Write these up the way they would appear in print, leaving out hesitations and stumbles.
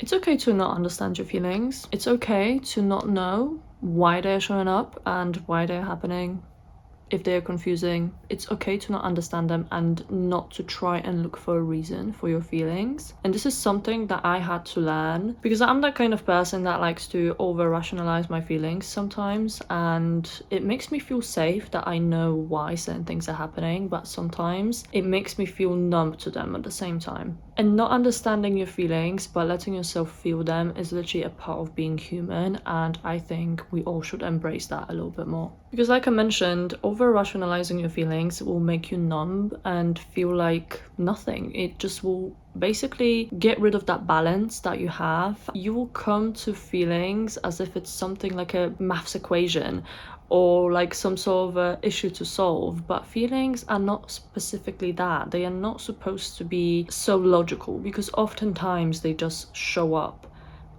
It's okay to not understand your feelings. It's okay to not know why they're showing up and why they're happening. If they're confusing, it's okay to not understand them and not to try and look for a reason for your feelings. And this is something that I had to learn because I'm that kind of person that likes to over rationalize my feelings sometimes, and it makes me feel safe that I know why certain things are happening, but sometimes it makes me feel numb to them at the same time. And not understanding your feelings but letting yourself feel them is literally a part of being human, and I think we all should embrace that a little bit more. Because like I mentioned, over rationalizing your feelings will make you numb and feel like nothing. It just will basically get rid of that balance that you have. You will come to feelings as if it's something like a maths equation or like some sort of a issue to solve, but feelings are not specifically that. They are not supposed to be so logical, because oftentimes they just show up.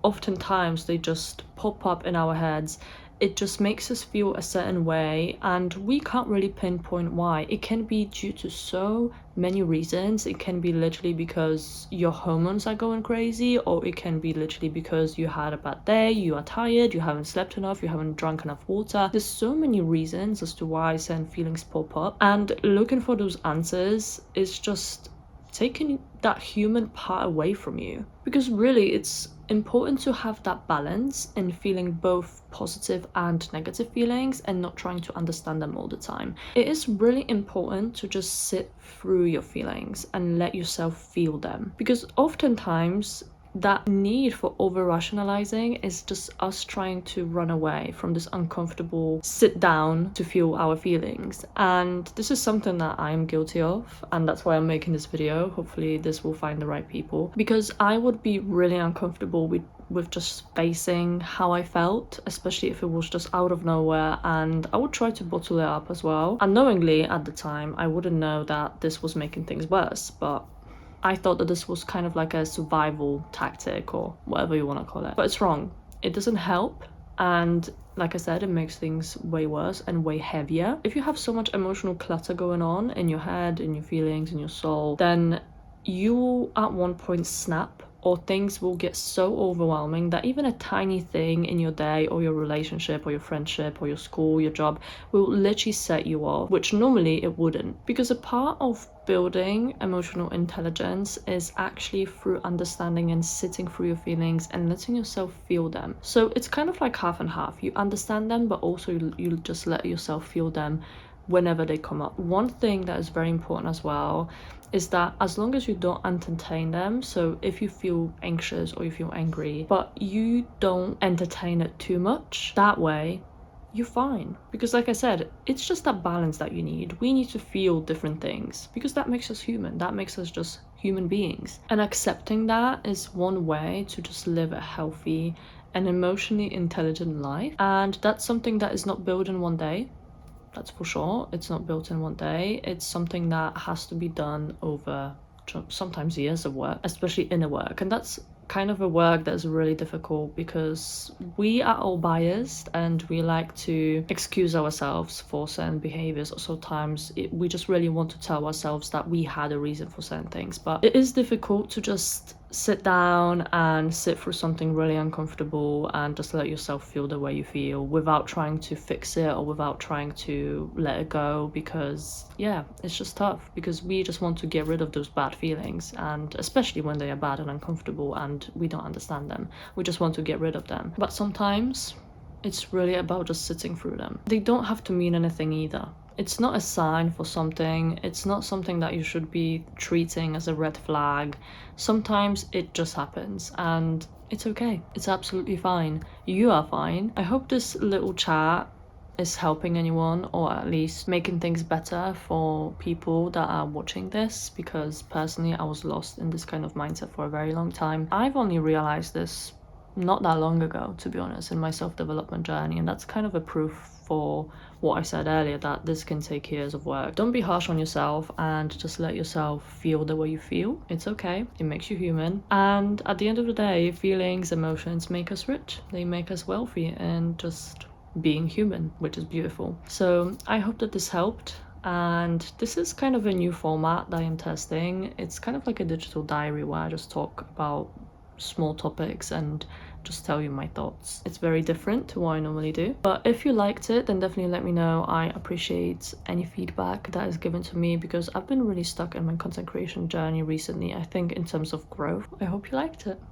Oftentimes they just pop up in our heads. It just makes us feel a certain way and we can't really pinpoint why. It can be due to so many reasons. It can be literally because your hormones are going crazy, or it can be literally because you had a bad day, you are tired, you haven't slept enough, you haven't drunk enough water. There's so many reasons as to why certain feelings pop up, and looking for those answers is just taking that human part away from you. Because really, it's important to have that balance in feeling both positive and negative feelings and not trying to understand them all the time. It is really important to just sit through your feelings and let yourself feel them, because oftentimes that need for over rationalizing is just us trying to run away from this uncomfortable sit down to feel our feelings. And this is something that I'm guilty of, and that's why I'm making this video. Hopefully this will find the right people, because I would be really uncomfortable with just facing how I felt, especially if it was just out of nowhere, and I would try to bottle it up as well. Unknowingly at the time, I wouldn't know that this was making things worse, but I thought that this was kind of like a survival tactic or whatever you want to call it. But it's wrong. It doesn't help. And like I said, it makes things way worse and way heavier. If you have so much emotional clutter going on in your head, in your feelings, in your soul, then you will at one point snap, or things will get so overwhelming that even a tiny thing in your day or your relationship or your friendship or your school, your job, will literally set you off, which normally it wouldn't. Because a part of building emotional intelligence is actually through understanding and sitting through your feelings and letting yourself feel them. So it's kind of like half and half. You understand them, but also you just let yourself feel them whenever they come up. One thing that is very important as well is that as long as you don't entertain them, so if you feel anxious or you feel angry, but you don't entertain it too much, that way you're fine. Because like I said, it's just that balance that you need. We need to feel different things because that makes us human. That makes us just human beings. And accepting that is one way to just live a healthy and emotionally intelligent life. And that's something that is not built in one day. That's for sure. It's not built in one day. It's something that has to be done over sometimes years of work, especially inner work. And that's kind of a work that's really difficult because we are all biased and we like to excuse ourselves for certain behaviors. Sometimes we just really want to tell ourselves that we had a reason for certain things, but it is difficult to just sit down and sit through something really uncomfortable and just let yourself feel the way you feel without trying to fix it or without trying to let it go, because yeah, it's just tough because we just want to get rid of those bad feelings, and especially when they are bad and uncomfortable and we don't understand them, we just want to get rid of them. But sometimes it's really about just sitting through them. They don't have to mean anything either. It's not a sign for something. It's not something that you should be treating as a red flag. Sometimes it just happens and it's okay. It's absolutely fine. You are fine. I hope this little chat is helping anyone, or at least making things better for people that are watching this, because personally I was lost in this kind of mindset for a very long time. I've only realized this not that long ago, to be honest, in my self-development journey, and that's kind of a proof for what I said earlier, that this can take years of work. Don't be harsh on yourself and just let yourself feel the way you feel. It's okay. It makes you human. And at the end of the day, feelings, emotions make us rich. They make us wealthy and just being human, which is beautiful. So I hope that this helped. And this is kind of a new format that I'm testing. It's kind of like a digital diary where I just talk about small topics and just tell you my thoughts. It's very different to what I normally do. But if you liked it, then definitely let me know. I appreciate any feedback that is given to me because I've been really stuck in my content creation journey recently, I think, in terms of growth. I hope you liked it.